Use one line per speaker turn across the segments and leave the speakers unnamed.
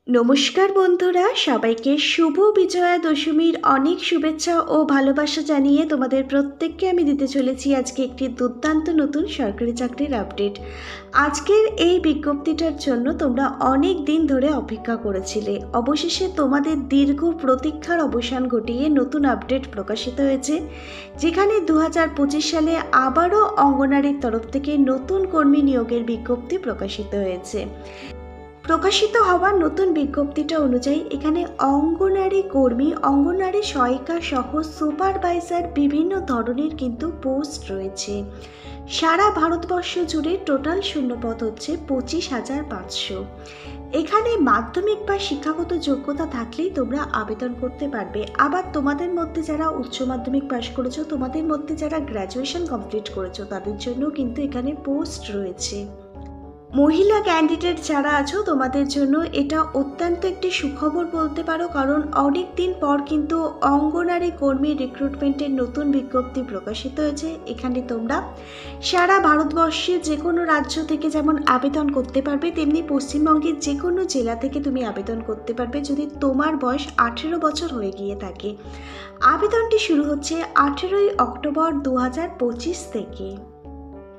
নমস্কার বন্ধুরা, সবাইকে শুভ বিজয়া দশমীর অনেক শুভেচ্ছা ও ভালোবাসা জানিয়ে তোমাদের প্রত্যেককে আমি দিতে চলেছি আজকে একটি দুর্দান্ত নতুন সরকারি চাকরির আপডেট। আজকের এই বিজ্ঞপ্তিটার জন্য তোমরা অনেক দিন ধরে অপেক্ষা করেছিলে। অবশেষে তোমাদের দীর্ঘ প্রতীক্ষার অবসান ঘটিয়ে নতুন আপডেট প্রকাশিত হয়েছে, যেখানে 2025 সালে আবারও অঙ্গনারীর তরফ থেকে নতুন কর্মী নিয়োগের বিজ্ঞপ্তি প্রকাশিত হয়েছে। প্রকাশিত হওয়া নতুন বিজ্ঞপ্তিটা অনুযায়ী এখানে অঙ্গনারী কর্মী, অঙ্গনারী সহায়িকা সহ সুপারভাইজার বিভিন্ন ধরনের কিন্তু পোস্ট রয়েছে। সারা ভারতবর্ষ জুড়ে টোটাল শূন্যপদ হচ্ছে 25,500। এখানে মাধ্যমিক বা শিক্ষাগত যোগ্যতা থাকলেই তোমরা আবেদন করতে পারবে। আবার তোমাদের মধ্যে যারা উচ্চ মাধ্যমিক পাশ করেছো, তোমাদের মধ্যে যারা গ্র্যাজুয়েশন কমপ্লিট করেছো, তাদের জন্য কিন্তু এখানে পোস্ট রয়েছে। মহিলা ক্যান্ডিডেট যারা আছো, তোমাদের জন্য এটা অত্যন্ত একটি সুখবর বলতে পারো, কারণ অনেক দিন পর কিন্তু অঙ্গনারী কর্মী রিক্রুটমেন্টের নতুন বিজ্ঞপ্তি প্রকাশিত হয়েছে। এখানে তোমরা সারা ভারতবর্ষে যে কোনো রাজ্য থেকে যেমন আবেদন করতে পারবে, তেমনি পশ্চিমবঙ্গের যে কোনো জেলা থেকে তুমি আবেদন করতে পারবে যদি তোমার বয়স 18 বছর হয়ে গিয়ে থাকে। আবেদনটি শুরু হচ্ছে 18ই অক্টোবর 2025 থেকে।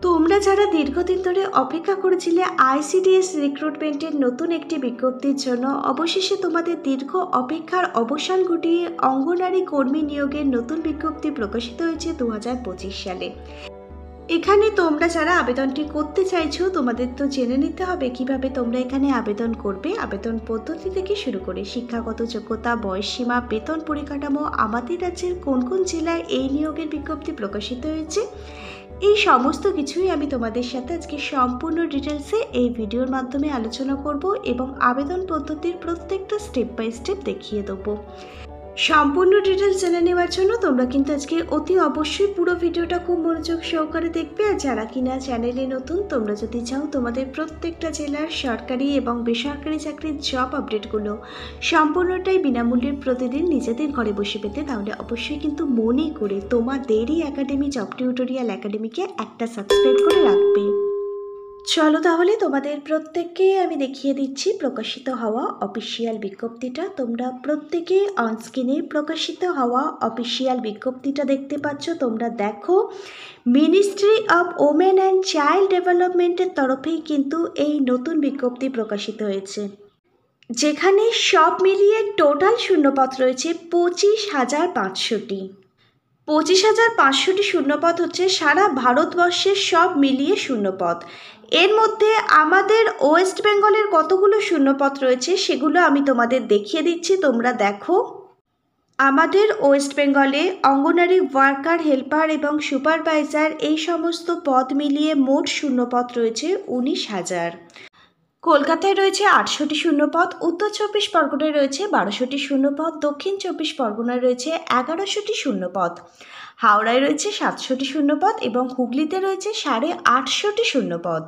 তোমরা যারা দীর্ঘদিন ধরে অপেক্ষা করেছিলে আইসিডিএস রিক্রুটমেন্টের নতুন একটি বিজ্ঞপ্তির জন্য, অবশেষে তোমাদের দীর্ঘ অপেক্ষার অবসান ঘটিয়ে অঙ্গনারী কর্মী নিয়োগের নতুন বিজ্ঞপ্তি প্রকাশিত হয়েছে 2025 সালে। এখানে তোমরা যারা আবেদনটি করতে চাইছো, তোমাদের তো জেনে নিতে হবে কিভাবে তোমরা এখানে আবেদন করবে। আবেদন পদ্ধতি থেকে শুরু করে শিক্ষাগত যোগ্যতা, বয়সসীমা, বেতন পরিকাঠামো, আমাদের রাজ্যের কোন কোন জেলায় এই নিয়োগের বিজ্ঞপ্তি প্রকাশিত হয়েছে, এই সমস্ত কিছুই আমি তোমাদের সাথে আজকে সম্পূর্ণ ডিটেলসে এই ভিডিওর মাধ্যমে আলোচনা করব এবং আবেদন পদ্ধতির প্রত্যেকটা স্টেপ বাই স্টেপ দেখিয়ে দেবো। সম্পূর্ণ ডিটেলস জেনে নেওয়ার জন্য তোমরা কিন্তু আজকে অতি অবশ্যই পুরো ভিডিওটা খুব মনোযোগ সহকারে দেখবে। আর যারা কিনা চ্যানেলে নতুন, তোমরা যদি চাও তোমাদের প্রত্যেকটা জেলার সরকারি এবং বেসরকারি চাকরির জব আপডেটগুলো সম্পূর্ণটাই বিনামূল্যে প্রতিদিন নিজেদের ঘরে বসে পেতে, তাহলে অবশ্যই কিন্তু মনে করে তোমাদেরই একাডেমি জব টিউটোরিয়াল একাডেমিকে একটা সাবস্ক্রাইব করে রাখবে। চলো তাহলে তোমাদের প্রত্যেককে আমি দেখিয়ে দিচ্ছি প্রকাশিত হওয়া অফিসিয়াল বিজ্ঞপ্তিটা। তোমরা প্রত্যেকে অনস্ক্রিনে প্রকাশিত হওয়া অফিসিয়াল বিজ্ঞপ্তিটা দেখতে পাচ্ছ। তোমরা দেখো, ministry of women and child ডেভেলপমেন্টের তরফেই কিন্তু এই নতুন বিজ্ঞপ্তি প্রকাশিত হয়েছে, যেখানে সব মিলিয়ে টোটাল শূন্যপদ রয়েছে 25,500টি। 25,500টি শূন্যপদ হচ্ছে সারা ভারতবর্ষের সব মিলিয়ে শূন্যপদ। এর মধ্যে আমাদের ওয়েস্ট বেঙ্গলের কতগুলো শূন্যপদ রয়েছে সেগুলো আমি তোমাদের দেখিয়ে দিচ্ছি, তোমরা দেখো। আমাদের ওয়েস্ট বেঙ্গলে অঙ্গনারী ওয়ার্কার, হেল্পার এবং সুপারভাইজার এই সমস্ত পদ মিলিয়ে মোট শূন্যপদ রয়েছে 19,000। কলকাতায় রয়েছে 800টি শূন্যপদ, উত্তর 24 পরগনায় রয়েছে 1200টি শূন্যপদ, দক্ষিণ 24 পরগনায় রয়েছে 1100টি শূন্যপদ, হাওড়ায় রয়েছে 700টি শূন্যপদ এবং হুগলিতে রয়েছে 850টি শূন্যপদ।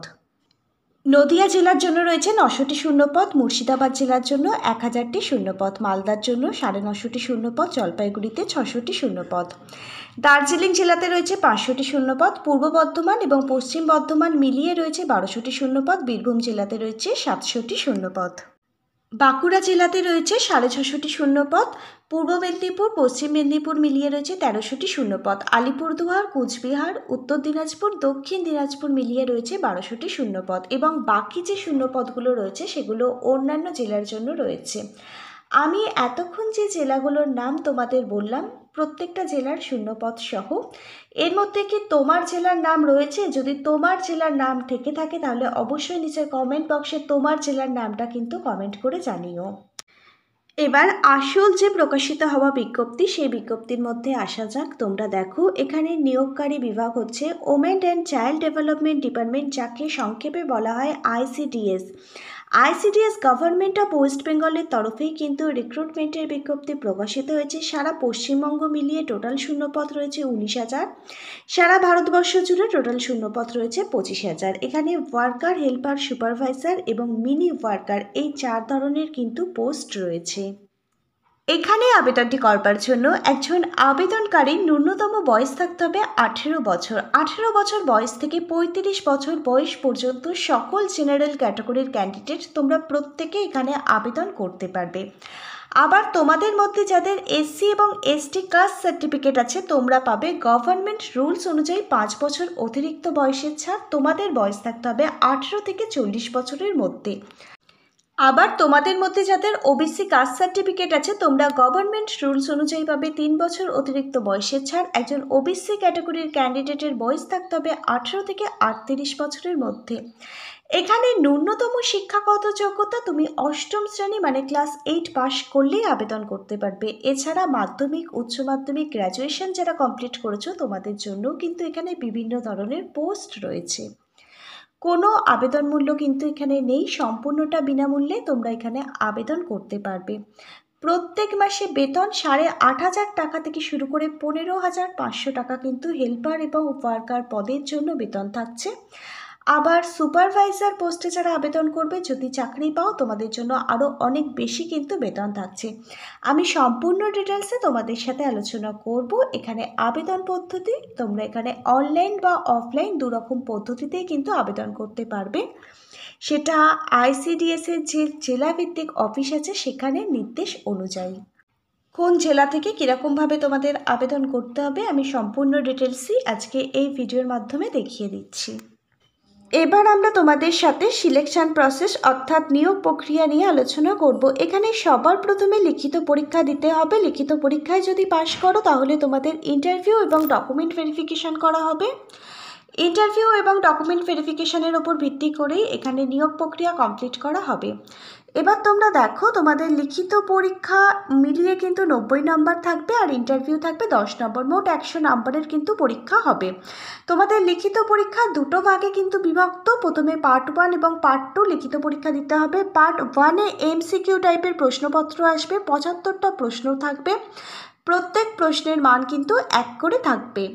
নদিয়া জেলার জন্য রয়েছে 900টি শূন্যপদ, মুর্শিদাবাদ জেলার জন্য 1000টি শূন্যপদ, মালদার জন্য 950টি শূন্যপদ, জলপাইগুড়িতে 600টি শূন্যপদ, দার্জিলিং জেলাতে রয়েছে 500টি শূন্যপদ, পূর্ব বর্ধমান এবং পশ্চিম বর্ধমান মিলিয়ে রয়েছে 1200টি শূন্যপদ, বীরভূম জেলাতে রয়েছে 700টি শূন্যপদ, বাঁকুড়া জেলাতে রয়েছে 650টি শূন্যপদ, পূর্ব মেদিনীপুর, পশ্চিম মেদিনীপুর মিলিয়ে রয়েছে 1300টি শূন্যপদ, আলিপুরদুয়ার, কুচবিহার, উত্তর দিনাজপুর, দক্ষিণ দিনাজপুর মিলিয়ে রয়েছে 1200টি শূন্যপদ এবং বাকি যে শূন্যপদগুলো রয়েছে সেগুলো অন্যান্য জেলার জন্য রয়েছে। আমি এতক্ষণ যে জেলাগুলোর নাম তোমাদের বললাম, প্রত্যেকটা জেলার শূন্যপদ সহ, এর মধ্যে কি তোমার জেলার নাম রয়েছে? যদি তোমার জেলার নাম থেকে থাকে তাহলে অবশ্যই নিচের কমেন্ট বক্সে তোমার জেলার নামটা কিন্তু কমেন্ট করে জানিও। এবার আসল যে প্রকাশিত হওয়া বিজ্ঞপ্তি, সেই বিজ্ঞপ্তির মধ্যে আসা যাক। তোমরা দেখো, এখানে নিয়োগকারী বিভাগ হচ্ছে women and child development department, যাকে সংক্ষেপে বলা হয় ICDS. ICDS government of West বেঙ্গলের তরফেই কিন্তু রিক্রুটমেন্টের বিজ্ঞপ্তি প্রকাশিত হয়েছে। সারা পশ্চিমবঙ্গ মিলিয়ে টোটাল শূন্যপদ রয়েছে 19,000, সারা ভারতবর্ষ জুড়ে টোটাল শূন্যপদ রয়েছে 25,000। এখানে ওয়ার্কার, হেল্পার, সুপারভাইজার এবং মিনি ওয়ার্কার এই 4 ধরনের কিন্তু পোস্ট রয়েছে। এখানে আবেদনটি করবার জন্য একজন আবেদনকারীর ন্যূনতম বয়স থাকতে হবে 18 বছর। 18 বছর বয়স থেকে 35 বছর বয়স পর্যন্ত সকল জেনারেল ক্যাটাগরির ক্যান্ডিডেট তোমরা প্রত্যেকে এখানে আবেদন করতে পারবে। আবার তোমাদের মধ্যে যাদের এসসি এবং এসটি কাস্ট সার্টিফিকেট আছে তোমরা পাবে গভর্নমেন্ট রুলস অনুযায়ী 5 বছর অতিরিক্ত বয়সের ছাড়। তোমাদের বয়স থাকতে হবে 18 থেকে 40 বছরের মধ্যে। আবার তোমাদের মধ্যে যাদের ওবিসি কাস্ট সার্টিফিকেট আছে তোমরা গভর্নমেন্ট রুলস অনুযায়ী পাবে 3 বছর অতিরিক্ত বয়সের ছাড়। একজন ওবিসি ক্যাটাগরির ক্যান্ডিডেটের বয়স থাকতে হবে 18 থেকে 38 বছরের মধ্যে। এখানে ন্যূনতম শিক্ষাগত যোগ্যতা তুমি অষ্টম শ্রেণী মানে ক্লাস 8 পাস করলেই আবেদন করতে পারবে। এছাড়া মাধ্যমিক, উচ্চ মাধ্যমিক, গ্র্যাজুয়েশন যারা কমপ্লিট করেছো তোমাদের জন্য কিন্তু এখানে বিভিন্ন ধরনের পোস্ট রয়েছে। কোনো আবেদন মূল্য কিন্তু এখানে নেই, সম্পূর্ণটা বিনামূল্যে তোমরা এখানে আবেদন করতে পারবে। প্রত্যেক মাসে বেতন 8,500 টাকা থেকে শুরু করে 15,500 টাকা কিন্তু হেল্পার এবং ওয়ার্কার পদের জন্য বেতন থাকছে। আবার সুপারভাইজার পোস্টে যারা আবেদন করবে যদি চাকরি পাও তোমাদের জন্য আরও অনেক বেশি কিন্তু বেতন থাকছে। আমি সম্পূর্ণ ডিটেলসে তোমাদের সাথে আলোচনা করব। এখানে আবেদন পদ্ধতি তোমরা এখানে অনলাইন বা অফলাইন দুরকম পদ্ধতিতেই কিন্তু আবেদন করতে পারবে। সেটা আইসিডিএসের যে জেলাভিত্তিক অফিস আছে সেখানে নির্দেশ অনুযায়ী। কোন জেলা থেকে কীরকমভাবে তোমাদের আবেদন করতে হবে আমি সম্পূর্ণ ডিটেলসই আজকে এই ভিডিওর মাধ্যমে দেখিয়ে দিচ্ছি। এবার আমরা তোমাদের সাথে সিলেকশন প্রসেস অর্থাৎ নিয়োগ প্রক্রিয়া নিয়ে আলোচনা করব। এখানে সবার প্রথমে লিখিত পরীক্ষা দিতে হবে। লিখিত পরীক্ষায় যদি পাশ করো তাহলে তোমাদের ইন্টারভিউ এবং ডকুমেন্ট ভেরিফিকেশন করা হবে। ইন্টারভিউ এবং ডকুমেন্ট ভেরিফিকেশনের ওপর ভিত্তি করেই এখানে নিয়োগ প্রক্রিয়া কমপ্লিট করা হবে। এবার তোমরা দেখো তোমাদের লিখিত পরীক্ষা মিলিয়ে কিন্তু 90 নম্বর থাকবে আর ইন্টারভিউ থাকবে 10 নম্বর, মোট 100 নম্বরের কিন্তু পরীক্ষা হবে। তোমাদের লিখিত পরীক্ষা দুটো ভাগে কিন্তু বিভক্ত। প্রথমে পার্ট 1 এবং পার্ট 2 লিখিত পরীক্ষা দিতে হবে। পার্ট 1-এ এমসিকিউ টাইপের প্রশ্নপত্র আসবে, 75টা প্রশ্ন থাকবে। প্রত্যেক প্রশ্নের মান কিন্তু 1 করে থাকবে।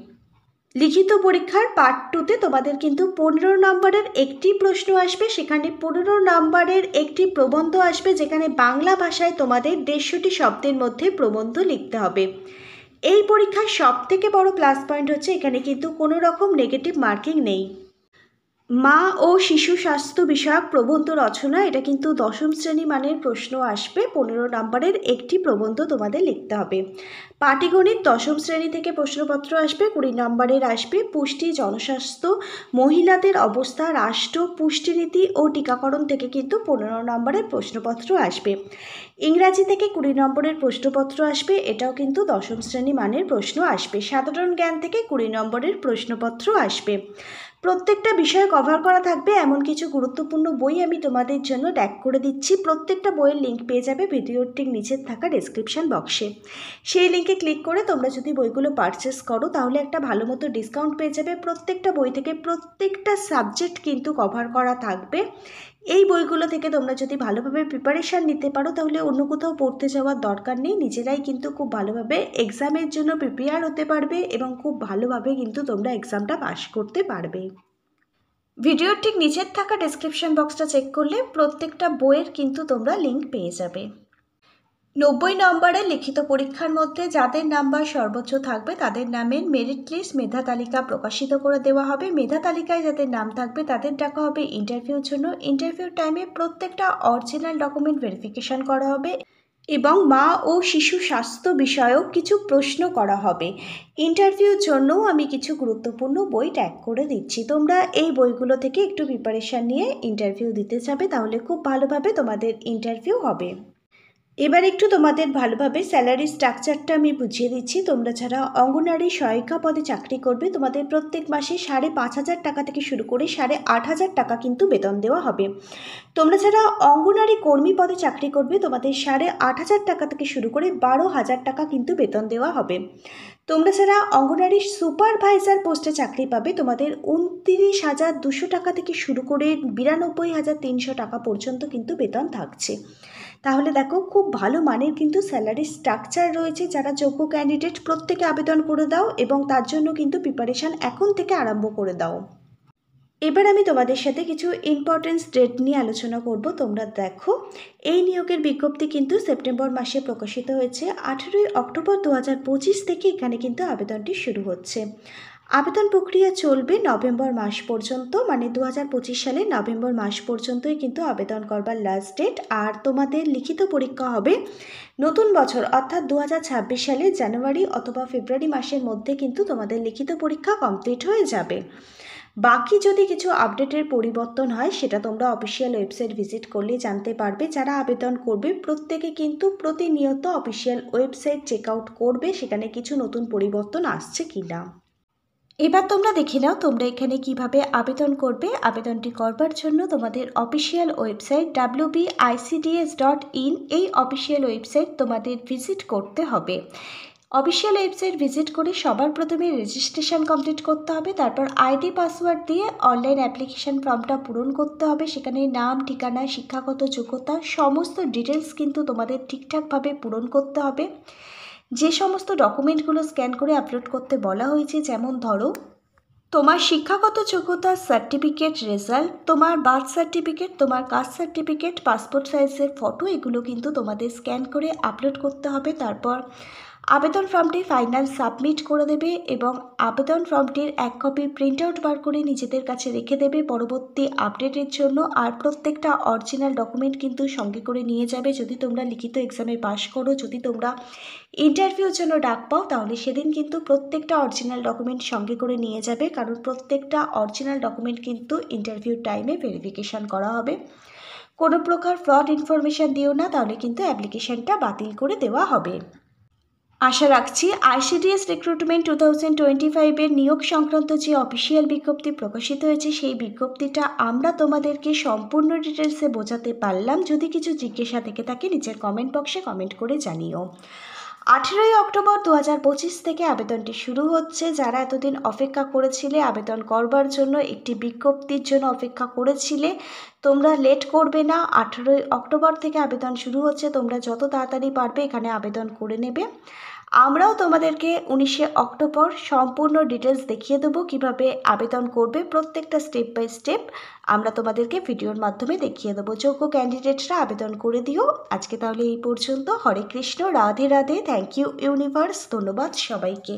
লিখিত পরীক্ষার পার্ট 2-তে তোমাদের কিন্তু 15 নম্বরের একটি প্রশ্ন আসবে। সেখানে 15 নম্বরের একটি প্রবন্ধ আসবে যেখানে বাংলা ভাষায় তোমাদের 150টি শব্দের মধ্যে প্রবন্ধ লিখতে হবে। এই পরীক্ষার সবথেকে বড় প্লাস পয়েন্ট হচ্ছে এখানে কিন্তু কোনো রকম নেগেটিভ মার্কিং নেই। মা ও শিশু স্বাস্থ্য বিষয়ক প্রবন্ধ রচনা, এটা কিন্তু 10ম শ্রেণী মানের প্রশ্ন আসবে। 15 নম্বরের একটি প্রবন্ধ তোমাদের লিখতে হবে। পাটিগণিত 10ম শ্রেণী থেকে প্রশ্নপত্র আসবে, 20 নম্বরের আসবে। পুষ্টি, জনস্বাস্থ্য, মহিলাদের অবস্থা, রাষ্ট্র, পুষ্টিনীতি ও টিকাকরণ থেকে কিন্তু 15 নম্বরের প্রশ্নপত্র আসবে। ইংরাজি থেকে 20 নম্বরের প্রশ্নপত্র আসবে, এটাও কিন্তু 10ম শ্রেণী মানের প্রশ্ন আসবে। সাধারণ জ্ঞান থেকে 20 নম্বরের প্রশ্নপত্র আসবে। প্রত্যেকটা বিষয় কভার করা থাকবে এমন কিছু গুরুত্বপূর্ণ বই আমি তোমাদের জন্য ট্যাগ করে দিচ্ছি। প্রত্যেকটা বইয়ের লিঙ্ক পেয়ে যাবে ভিডিওর ঠিক নিচে থাকা ডেসক্রিপশন বক্সে। সেই লিঙ্কে ক্লিক করে তোমরা যদি বইগুলো পারচেস করো তাহলে একটা ভালো মতো ডিসকাউন্ট পেয়ে যাবে। প্রত্যেকটা বই থেকে প্রত্যেকটা সাবজেক্ট কিন্তু কভার করা থাকবে। এই বইগুলো থেকে তোমরা যদি ভালোভাবে প্রিপারেশান নিতে পারো তাহলে অন্য কোথাও পড়তে যাওয়ার দরকার নেই। নিজেরাই কিন্তু খুব ভালোভাবে এক্সামের জন্য প্রিপেয়ার হতে পারবে এবং খুব ভালোভাবে কিন্তু তোমরা এক্সামটা পাস করতে পারবে। ভিডিওর ঠিক নিচের থাকা ডেসক্রিপশন বক্সটা চেক করলে প্রত্যেকটা বইয়ের কিন্তু তোমরা লিঙ্ক পেয়ে যাবে। 90 নম্বরের লিখিত পরীক্ষার মধ্যে যাদের নাম্বার সর্বোচ্চ থাকবে তাদের নামের মেরিট লিস্ট মেধা তালিকা প্রকাশিত করে দেওয়া হবে। মেধা তালিকায় যাদের নাম থাকবে তাদের ডাকা হবে ইন্টারভিউর জন্য। ইন্টারভিউ টাইমে প্রত্যেকটা অরিজিনাল ডকুমেন্ট ভেরিফিকেশন করা হবে এবং মা ও শিশু স্বাস্থ্য বিষয়ক কিছু প্রশ্ন করা হবে। ইন্টারভিউর জন্যও আমি কিছু গুরুত্বপূর্ণ বই ট্যাগ করে দিচ্ছি। তোমরা এই বইগুলো থেকে একটু প্রিপারেশান নিয়ে ইন্টারভিউ দিতে যাবে, তাহলে খুব ভালোভাবে তোমাদের ইন্টারভিউ হবে। এবার একটু তোমাদের ভালোভাবে স্যালারি স্ট্রাকচারটা আমি বুঝিয়ে দিচ্ছি। তোমরা যারা অঙ্গনারী সহায়িকা পদে চাকরি করবে তোমাদের প্রত্যেক মাসে 5,500 টাকা থেকে শুরু করে 8,500 টাকা কিন্তু বেতন দেওয়া হবে। তোমরা যারা অঙ্গনারী কর্মী পদে চাকরি করবে তোমাদের 8,500 টাকা থেকে শুরু করে 12,000 টাকা কিন্তু বেতন দেওয়া হবে। তোমরা যারা অঙ্গনারী সুপারভাইজার পোস্টে চাকরি পাবে তোমাদের 29,200 টাকা থেকে শুরু করে 92,300 টাকা পর্যন্ত কিন্তু বেতন থাকছে। তাহলে দেখো খুব ভালো মানের কিন্তু স্যালারি স্ট্রাকচার রয়েছে। যারা যোগ্য ক্যান্ডিডেট প্রত্যেকে আবেদন করে দাও এবং তার জন্য কিন্তু প্রিপারেশান এখন থেকে আরম্ভ করে দাও। এবার আমি তোমাদের সাথে কিছু ইম্পর্টেন্স ডেট নিয়ে আলোচনা করব। তোমরা দেখো, এই নিয়োগের বিজ্ঞপ্তি কিন্তু সেপ্টেম্বর মাসে প্রকাশিত হয়েছে। 18ই অক্টোবর 2025 থেকে এখানে কিন্তু আবেদনটি শুরু হচ্ছে। আবেদন প্রক্রিয়া চলবে নভেম্বর মাস পর্যন্ত, মানে 2025 সালে নভেম্বর মাস পর্যন্তই কিন্তু আবেদন করবার লাস্ট ডেট। আর তোমাদের লিখিত পরীক্ষা হবে নতুন বছর অর্থাৎ 2026 সালে জানুয়ারি অথবা ফেব্রুয়ারি মাসের মধ্যে কিন্তু তোমাদের লিখিত পরীক্ষা কমপ্লিট হয়ে যাবে। বাকি যদি কিছু আপডেটের পরিবর্তন হয় সেটা তোমরা অফিসিয়াল ওয়েবসাইট ভিজিট করলে জানতে পারবে। যারা আবেদন করবে প্রত্যেকে কিন্তু প্রতিনিয়ত অফিসিয়াল ওয়েবসাইট চেক আউট করবে সেখানে কিছু নতুন পরিবর্তন আসছে কিনা। এবার তোমরা দেখে নাও তোমরা এখানে কিভাবে আবেদন করবে। আবেদনটি করবার জন্য তোমাদের অফিসিয়াল ওয়েবসাইট wbicds.in এই অফিসিয়াল ওয়েবসাইট তোমাদের ভিজিট করতে হবে। অফিসিয়াল ওয়েবসাইট ভিজিট করে সবার প্রথমে রেজিস্ট্রেশন কমপ্লিট করতে হবে, তারপর আইডি পাসওয়ার্ড দিয়ে অনলাইন অ্যাপ্লিকেশন ফর্মটা পূরণ করতে হবে। সেখানে নাম, ঠিকানা, শিক্ষাগত যোগ্যতা সমস্ত ডিটেলস কিন্তু তোমাদের ঠিকঠাকভাবে পূরণ করতে হবে। যে সমস্ত ডকুমেন্টগুলো স্ক্যান করে আপলোড করতে বলা হয়েছে, যেমন ধরো তোমার শিক্ষাগত যোগ্যতা সার্টিফিকেট, রেজাল্ট, তোমার বার্থ সার্টিফিকেট, তোমার কাস্ট সার্টিফিকেট, পাসপোর্ট সাইজের ফটো, এগুলো কিন্তু তোমাদের স্ক্যান করে আপলোড করতে হবে। তারপর আবেদন ফর্মটি ফাইনাল সাবমিট করে দেবে এবং আবেদন ফর্মটির এক কপি প্রিন্ট আউট বার করে নিজেদের কাছে রেখে দেবে পরবর্তী আপডেটের জন্য। আর প্রত্যেকটা অরিজিনাল ডকুমেন্ট কিন্তু সঙ্গে করে নিয়ে যাবে। যদি তোমরা লিখিত এক্সামে পাশ করো, যদি তোমরা ইন্টারভিউর জন্য ডাক পাও, তাহলে সেদিন কিন্তু প্রত্যেকটা অরিজিনাল ডকুমেন্ট সঙ্গে করে নিয়ে যাবে, কারণ প্রত্যেকটা অরিজিনাল ডকুমেন্ট কিন্তু ইন্টারভিউ টাইমে ভেরিফিকেশান করা হবে। কোনো প্রকার ফ্রড ইনফরমেশান দিও না, তাহলে কিন্তু অ্যাপ্লিকেশানটা বাতিল করে দেওয়া হবে। আশা রাখছি ICDS রিক্রুটমেন্ট 2025-এর নিয়োগ সংক্রান্ত যে অফিসিয়াল বিজ্ঞপ্তি প্রকাশিত হয়েছে সেই বিজ্ঞপ্তিটা আমরা তোমাদেরকে সম্পূর্ণ ডিটেলসে বোঝাতে পারলাম। যদি কিছু জিজ্ঞাসা থেকে থাকে নিচের কমেন্ট বক্সে কমেন্ট করে জানিও। 18ই অক্টোবর 2025 থেকে আবেদনটি শুরু হচ্ছে। যারা এতদিন অপেক্ষা করেছিলে আবেদন করবার জন্য, একটি বিজ্ঞপ্তির জন্য অপেক্ষা করেছিলে, তোমরা লেট করবে না। 18ই অক্টোবর থেকে আবেদন শুরু হচ্ছে। তোমরা যত তাড়াতাড়ি পারবে এখানে আবেদন করে নেবে। আমরাও তোমাদেরকে 19শে অক্টোবর সম্পূর্ণ ডিটেলস দেখিয়ে দেবো কিভাবে আবেদন করবে। প্রত্যেকটা স্টেপ বাই স্টেপ আমরা তোমাদেরকে ভিডিওর মাধ্যমে দেখিয়ে দেবো। যোগ্য ক্যান্ডিডেটরা আবেদন করে দিও। আজকে তাহলে এই পর্যন্ত। Hare Krishna, Radhe Radhe, thank you universe, ধন্যবাদ সবাইকে।